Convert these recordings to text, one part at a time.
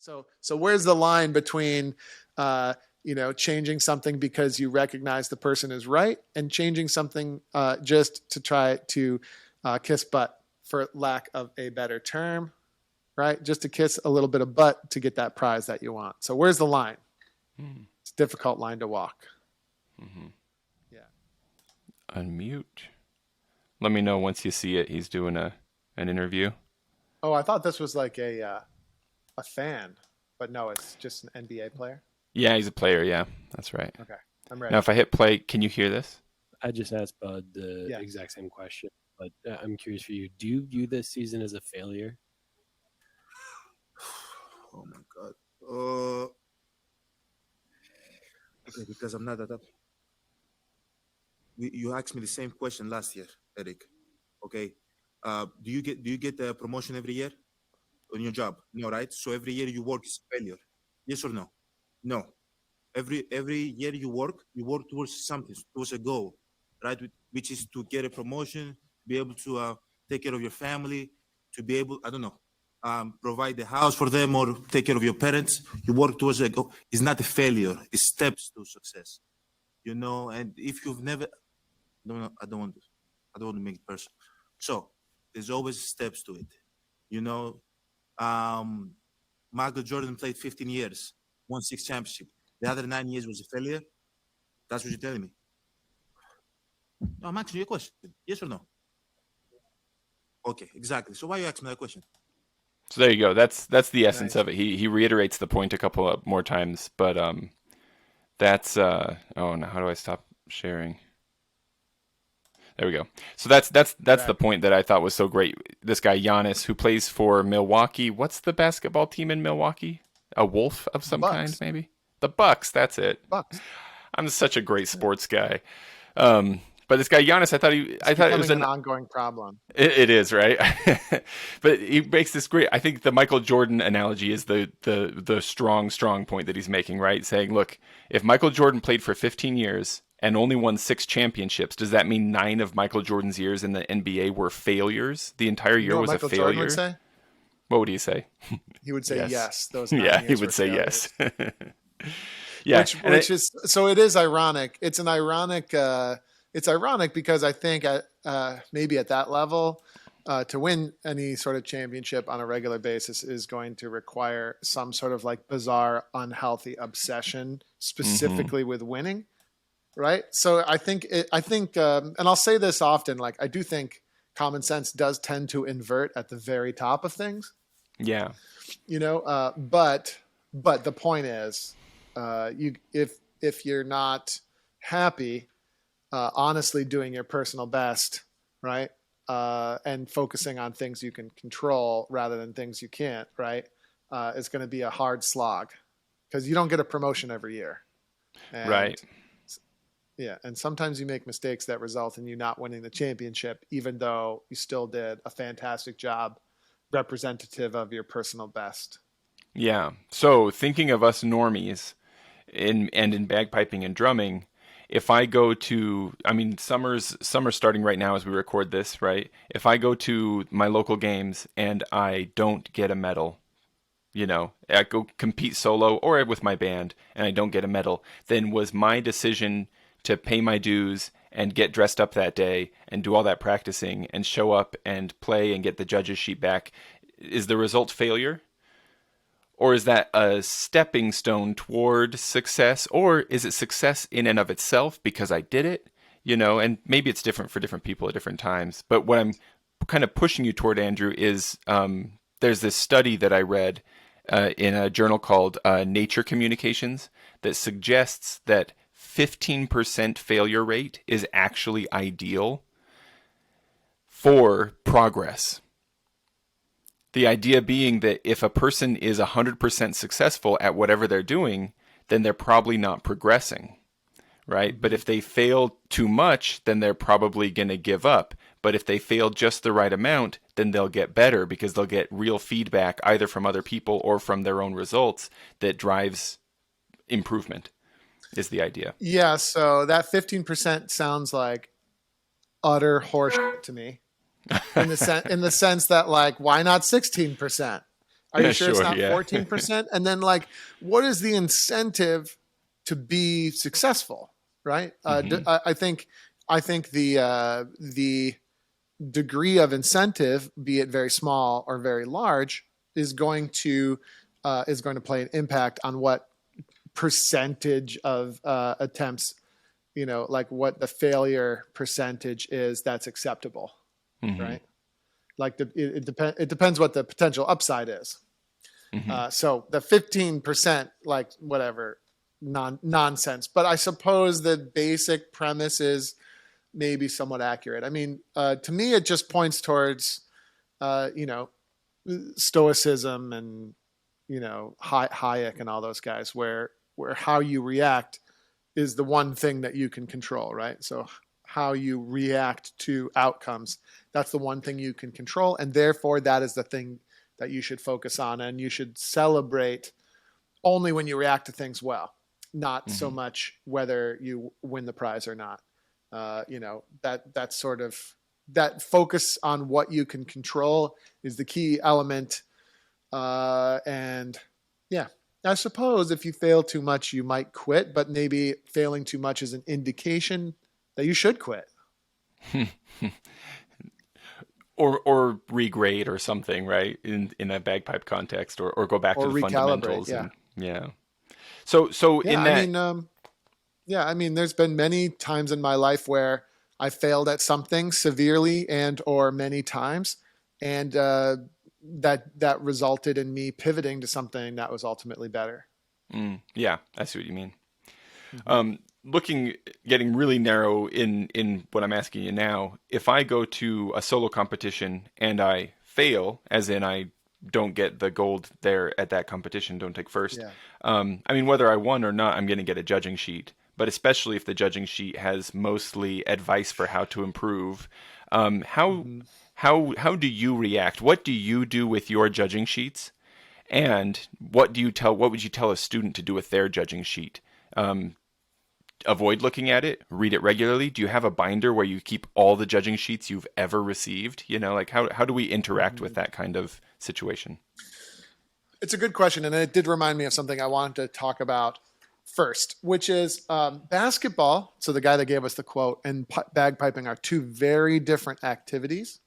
So where's the line between, changing something because you recognize the person is right and changing something just to try to kiss butt, for lack of a better term, right? Just to kiss a little bit of butt to get that prize that you want. So where's the line? It's a difficult line to walk. Mm-hmm. Yeah. Unmute. Let me know once you see it. He's doing an interview. Oh, I thought this was like a fan, but no, it's just an NBA player. Yeah, he's a player. Yeah, that's right. Okay, I'm ready. Now, if I hit play, can you hear this? I just asked Bud the exact same question, but I'm curious for you. Do you view this season as a failure? Oh my God. Okay, because I'm not that up. You asked me the same question last year, Eric. Okay. Do you get a promotion every year on your job? No, right? So every year you work is failure. Yes or no? No. Every year you work towards something, towards a goal, right? Which is to get a promotion, be able to take care of your family, to be able, I don't know, provide the house for them or take care of your parents. You work towards a goal. It's not a failure. It's steps to success. And if you've never, I don't want to make it personal. So there's always steps to it. Michael Jordan played 15 years, won 6 championships. The other 9 years was a failure. That's what you're telling me. No, I'm asking you a question. Yes or no? Okay, exactly. So why you asking me that question? So there you go. That's the essence of it. He reiterates the point a couple of more times, but that's now how do I stop sharing? There we go. So that's the point that I thought was so great. This guy Giannis, who plays for Milwaukee. What's the basketball team in Milwaukee? A Wolf of some kind, maybe? The Bucks. That's it. Bucks. I'm such a great sports guy. But this guy Giannis, I thought it was an ongoing problem. It is, right? But he makes this great. I think the Michael Jordan analogy is the strong point that he's making, right? Saying, look, if Michael Jordan played for 15 years and only won 6 championships, does that mean 9 of Michael Jordan's years in the NBA were failures? The entire year was Michael a failure. Jordan would say? What would he say? He would say yes. Those he would say failures. Yes. Yeah, which is so. It is ironic. It's an ironic. It's ironic because I think maybe at that level, to win any sort of championship on a regular basis is going to require some sort of like bizarre, unhealthy obsession, specifically with winning, right? So I think, and I'll say this often, like I do think common sense does tend to invert at the very top of things. Yeah. But the point is, if you're not happy, honestly doing your personal best, right? And focusing on things you can control rather than things you can't, right? Is going to be a hard slog because you don't get a promotion every year. And, right. Yeah. And sometimes you make mistakes that result in you not winning the championship, even though you still did a fantastic job representative of your personal best. Yeah. So thinking of us normies in bagpiping and drumming, if I go to, summer's starting right now as we record this, right? If I go to my local games and I don't get a medal, I go compete solo or with my band and I don't get a medal, then was my decision to pay my dues and get dressed up that day and do all that practicing and show up and play and get the judges sheet back, is the result failure? Or is that a stepping stone toward success? Or is it success in and of itself because I did it? And maybe it's different for different people at different times. But what I'm kind of pushing you toward, Andrew, is there's this study that I read in a journal called Nature Communications that suggests that 15% failure rate is actually ideal for progress. The idea being that if a person is 100% successful at whatever they're doing, then they're probably not progressing, right? But if they fail too much, then they're probably going to give up. But if they fail just the right amount, then they'll get better because they'll get real feedback either from other people or from their own results that drives improvement, is the idea. Yeah, so that 15% sounds like utter horseshit to me. In the sense that, like, why not 16%? Are you sure it's Sure, not yeah. 14%? And then like, what is the incentive to be successful? Right. I think the degree of incentive, be it very small or very large, is going to play an impact on what percentage of attempts, like what the failure percentage is that's acceptable, right? Like it depends what the potential upside is. So the 15%, like whatever, nonsense. But I suppose the basic premise is maybe somewhat accurate. I mean, to me, it just points towards, stoicism and, Hayek and all those guys, where how you react is the one thing that you can control, right? So how you react to outcomes, that's the one thing you can control. And therefore, that is the thing that you should focus on. And you should celebrate only when you react to things well, not so much whether you win the prize or not. That sort of, that focus on what you can control is the key element. And yeah, I suppose if you fail too much, you might quit, but maybe failing too much is an indication that you should quit. or regrade or something, right? In a bagpipe context, or go back to the fundamentals. Yeah. So yeah, in that, I mean, there's been many times in my life where I failed at something severely or many times. And, that resulted in me pivoting to something that was ultimately better. Yeah, I see what you mean. Getting really narrow in what I'm asking you now, if I go to a solo competition and I fail, as in I don't get the gold there at that competition, don't take first. Yeah. I mean, whether I won or not, I'm going to get a judging sheet. But especially if the judging sheet has mostly advice for how to improve, how do you react? What do you do with your judging sheets? And what would you tell a student to do with their judging sheet? Avoid looking at it, read it regularly. Do you have a binder where you keep all the judging sheets you've ever received? Like how do we interact with that kind of situation? It's a good question. And it did remind me of something I wanted to talk about first, which is basketball. So the guy that gave us the quote and bagpiping are two very different activities.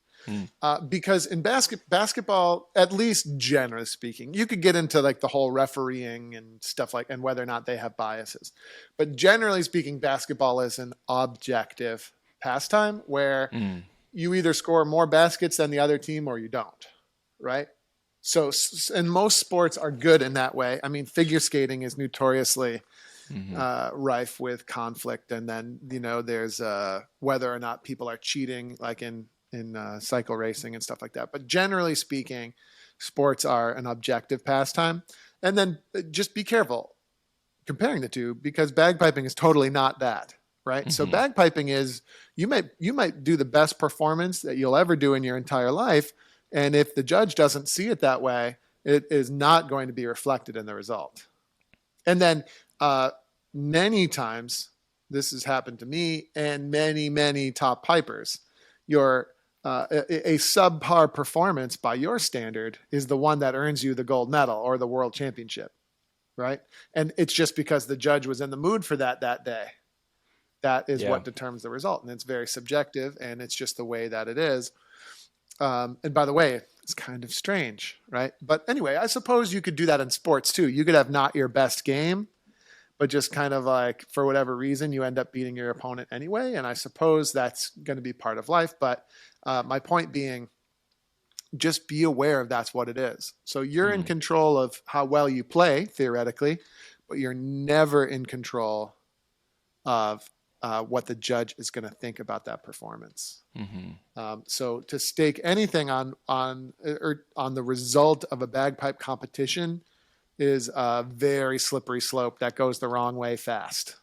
Because in basketball, at least generally speaking, you could get into like the whole refereeing and stuff and whether or not they have biases. But generally speaking, basketball is an objective pastime where you either score more baskets than the other team or you don't, right? So, and most sports are good in that way. I mean, figure skating is notoriously rife with conflict. And then, there's whether or not people are cheating, like in cycle racing and stuff like that. But generally speaking, sports are an objective pastime. And then just be careful comparing the two, because bagpiping is totally not that, right? So bagpiping is, you might do the best performance that you'll ever do in your entire life. And if the judge doesn't see it that way, it is not going to be reflected in the result. And then many times, this has happened to me and many, many top pipers, a subpar performance by your standard is the one that earns you the gold medal or the world championship, right? And it's just because the judge was in the mood for that day. That is what determines the result. And it's very subjective, and it's just the way that it is. And by the way, it's kind of strange, right? But anyway, I suppose you could do that in sports too. You could have not your best game, but just kind of like, for whatever reason, you end up beating your opponent anyway. And I suppose that's going to be part of life. But my point being, just be aware of that's what it is. So you're in control of how well you play, theoretically, but you're never in control of what the judge is going to think about that performance. So to stake anything on the result of a bagpipe competition is a very slippery slope that goes the wrong way fast.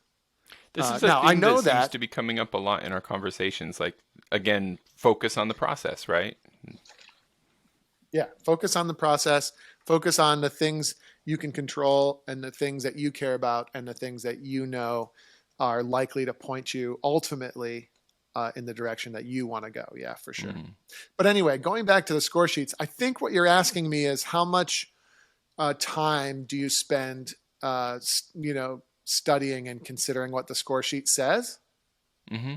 This is a now, theme I know that seems to be coming up a lot in our conversations. Like, again, focus on the process, right? Yeah, focus on the process. Focus on the things you can control and the things that you care about and the things that you know are likely to point you ultimately in the direction that you want to go. Yeah, for sure. But anyway, going back to the score sheets, I think what you're asking me is how much time do you spend, studying and considering what the score sheet says? Mm-hmm.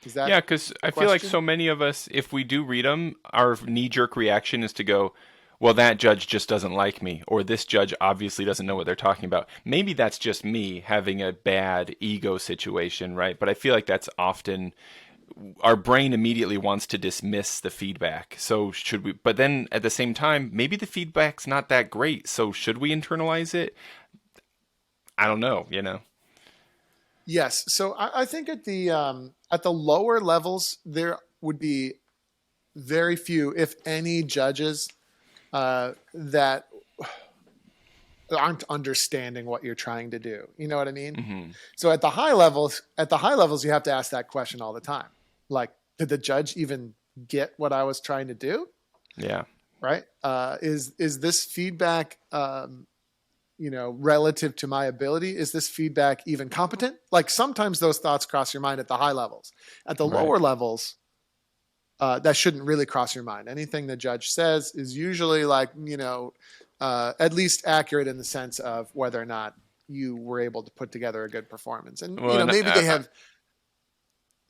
Is that Yeah, because the I feel like question? so many of us, if we do read them, our knee-jerk reaction is to go, well, that judge just doesn't like me, or this judge obviously doesn't know what they're talking about. Maybe that's just me having a bad ego situation, right? But I feel like that's often our brain immediately wants to dismiss the feedback. So should we, but then at the same time, maybe the feedback's not that great. So should we internalize it? I don't know, you know? Yes. So I think at the lower levels there would be very few, if any, judges that aren't understanding what you're trying to do. You know what I mean? Mm-hmm. So at the high levels, you have to ask that question all the time. Like, did the judge even get what I was trying to do? Yeah. Right? Is this feedback, relative to my ability? Is this feedback even competent? Like sometimes those thoughts cross your mind at the high levels. At the Right. lower levels, that shouldn't really cross your mind. Anything the judge says is usually like, at least accurate in the sense of whether or not you were able to put together a good performance. And, Well, and maybe they have,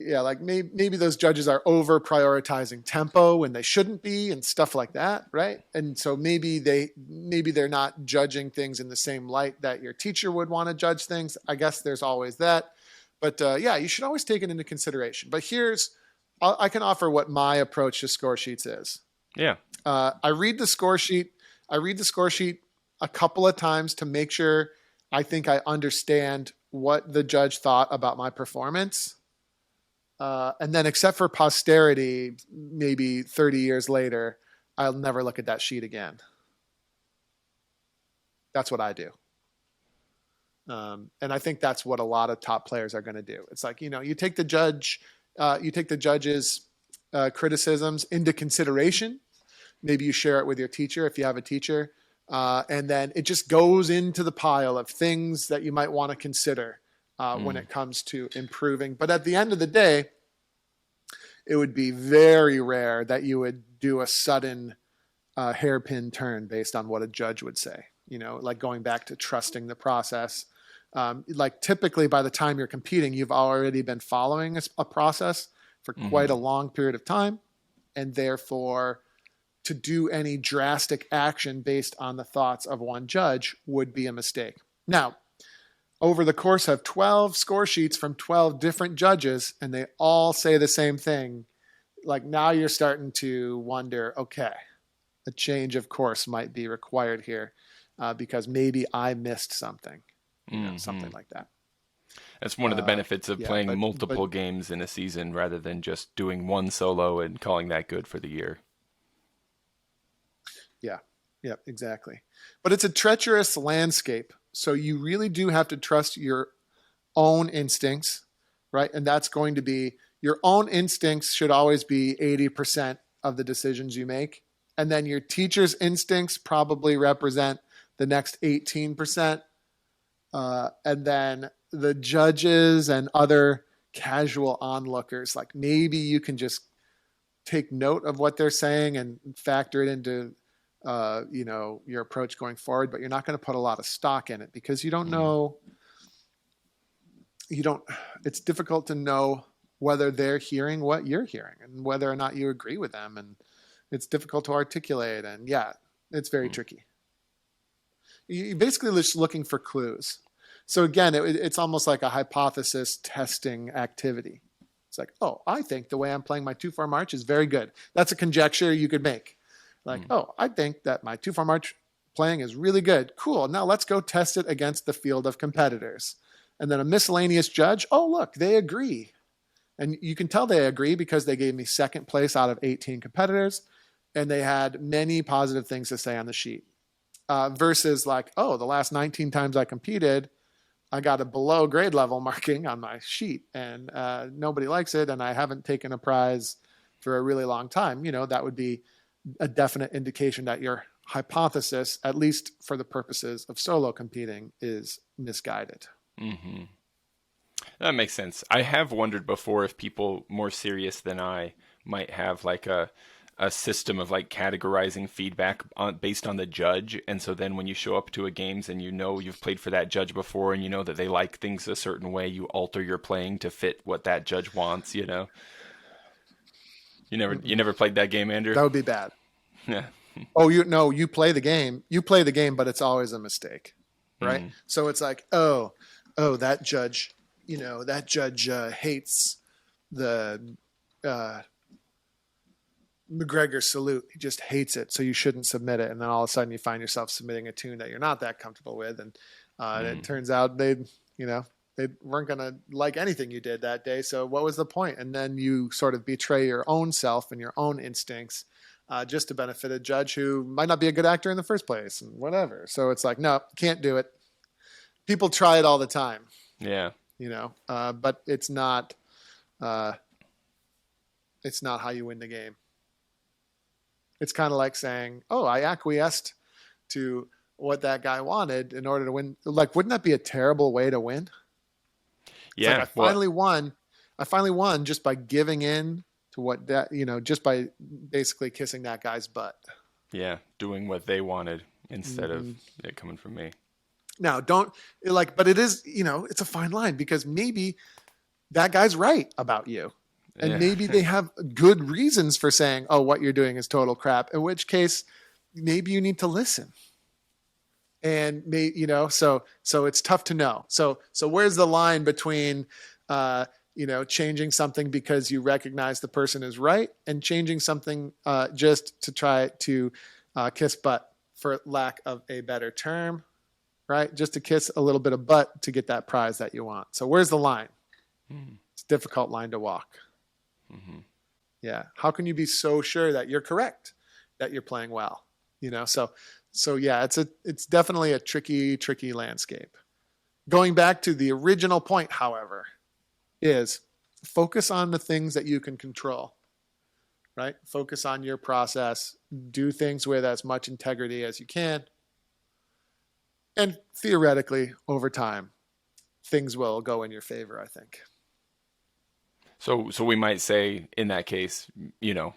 like maybe those judges are over prioritizing tempo when they shouldn't be and stuff like that. Right. And so maybe they're not judging things in the same light that your teacher would want to judge things. I guess there's always that, but you should always take it into consideration. But I can offer what my approach to score sheets is. yeah. I read the score sheet a couple of times to make sure I think I understand what the judge thought about my performance. And then except for posterity, maybe 30 years later, I'll never look at that sheet again. That's what I do. And I think that's what a lot of top players are going to do. It's like, you take the judge's criticisms into consideration. Maybe you share it with your teacher if you have a teacher. And then it just goes into the pile of things that you might want to consider when it comes to improving. But at the end of the day, it would be very rare that you would do a sudden hairpin turn based on what a judge would say, like going back to trusting the process. Like typically by the time you're competing, you've already been following a process for quite a long period of time. And therefore, to do any drastic action based on the thoughts of one judge would be a mistake. Now, over the course of 12 score sheets from 12 different judges, and they all say the same thing, like now you're starting to wonder, okay, a change of course might be required here because maybe I missed something, something like that. That's one of the benefits of playing multiple but games in a season rather than just doing one solo and calling that good for the year. Yeah, exactly. But it's a treacherous landscape. So you really do have to trust your own instincts, right? And that's going to be your own instincts should always be 80% of the decisions you make. And then your teacher's instincts probably represent the next 18%. And then the judges and other casual onlookers, like maybe you can just take note of what they're saying and factor it into your approach going forward, but you're not going to put a lot of stock in it because you don't know. It's difficult to know whether they're hearing what you're hearing and whether or not you agree with them. And it's difficult to articulate. And it's very tricky. You're basically just looking for clues. So again, it's almost like a hypothesis testing activity. It's like, oh, I think the way I'm playing my 2-4 march is very good. That's a conjecture you could make. Like, oh, I think that my 2-4 march playing is really good. Cool. Now let's go test it against the field of competitors. And then a miscellaneous judge, oh, look, they agree. And you can tell they agree because they gave me second place out of 18 competitors. And they had many positive things to say on the sheet. Versus like, oh, the last 19 times I competed, I got a below grade level marking on my sheet. And nobody likes it. And I haven't taken a prize for a really long time. That would be a definite indication that your hypothesis, at least for the purposes of solo competing, is misguided. Mm-hmm. That makes sense. I have wondered before if people more serious than I might have like a a system of like categorizing feedback based on the judge, and so then when you show up to a games and you know you've played for that judge before and you know that they like things a certain way, you alter your playing to fit what that judge wants. You know, you never played that game, Andrew? That would be bad. Yeah. Oh, you play the game. You play the game, but it's always a mistake, right? So it's like, oh, that judge, hates the McGregor salute. He just hates it, so you shouldn't submit it. And then all of a sudden, you find yourself submitting a tune that you're not that comfortable with, and it turns out they weren't going to like anything you did that day. So what was the point? And then you sort of betray your own self and your own instincts. Just to benefit a judge who might not be a good actor in the first place and whatever. So it's like, no, can't do it. People try it all the time. Yeah. But it's not how you win the game. It's kind of like saying, oh, I acquiesced to what that guy wanted in order to win. Like, wouldn't that be a terrible way to win? Yeah. Like I finally won just by giving in to what that, just by basically kissing that guy's butt. Yeah, doing what they wanted instead of it coming from me. Now, but it is, it's a fine line because maybe that guy's right about you. And maybe they have good reasons for saying, oh, what you're doing is total crap. In which case, maybe you need to listen. And so it's tough to know. So where's the line between, changing something because you recognize the person is right and changing something just to try to kiss butt, for lack of a better term, right? Just to kiss a little bit of butt to get that prize that you want. So where's the line? It's a difficult line to walk. Yeah. How can you be so sure that you're correct, that you're playing well? So yeah, it's definitely a tricky landscape. Going back to the original point, however, is focus on the things that you can control, right? Focus on your process, do things with as much integrity as you can. And theoretically, over time, things will go in your favor, I think. So we might say in that case, no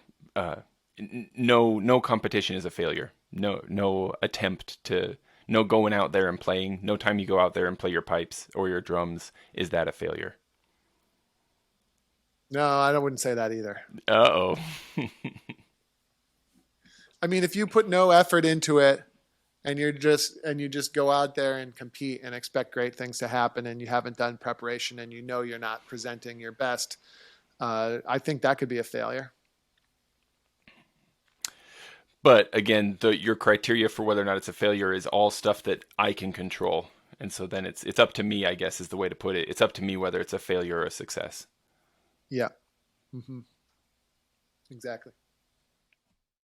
competition is a failure. No attempt to, no going out there and playing, no time you go out there and play your pipes or your drums, is that a failure? No, I wouldn't say that either. Uh-oh. I mean, if you put no effort into it and you just go out there and compete and expect great things to happen and you haven't done preparation and you're not presenting your best, I think that could be a failure. But again, your criteria for whether or not it's a failure is all stuff that I can control. And so then it's up to me, I guess, is the way to put it. It's up to me whether it's a failure or a success. Yeah. Exactly.